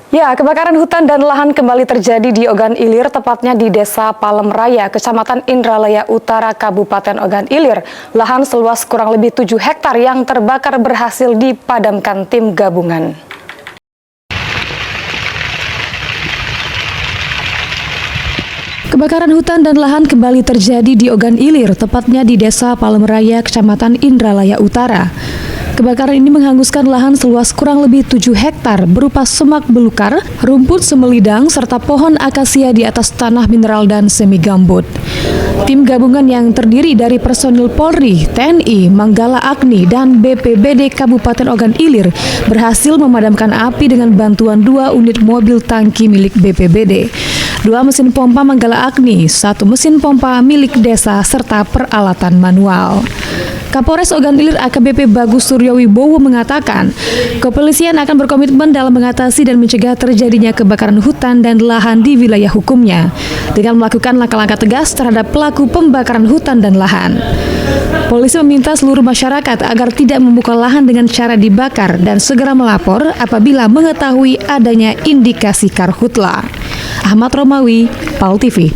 Ya, kebakaran hutan dan lahan kembali terjadi di Ogan Ilir, tepatnya di Desa Palem Raya, Kecamatan Indralaya Utara, Kabupaten Ogan Ilir. Lahan seluas kurang lebih 7 hektar yang terbakar berhasil dipadamkan tim gabungan. Kebakaran hutan dan lahan kembali terjadi di Ogan Ilir, tepatnya di Desa Palem Raya, Kecamatan Indralaya Utara. Kebakaran ini menghanguskan lahan seluas kurang lebih 7 hektar berupa semak belukar, rumput semelidang, serta pohon akasia di atas tanah mineral dan semi gambut. Tim gabungan yang terdiri dari personil Polri, TNI, Manggala Agni, dan BPBD Kabupaten Ogan Ilir berhasil memadamkan api dengan bantuan 2 unit mobil tangki milik BPBD, 2 mesin pompa Manggala Agni, 1 mesin pompa milik desa, serta peralatan manual. Kapolres Ogan Ilir AKBP Bagus Suryo Wibowo mengatakan, kepolisian akan berkomitmen dalam mengatasi dan mencegah terjadinya kebakaran hutan dan lahan di wilayah hukumnya, dengan melakukan langkah-langkah tegas terhadap pelaku pembakaran hutan dan lahan. Polisi meminta seluruh masyarakat agar tidak membuka lahan dengan cara dibakar dan segera melapor apabila mengetahui adanya indikasi karhutla. Ahmad Romawi, PAL TV.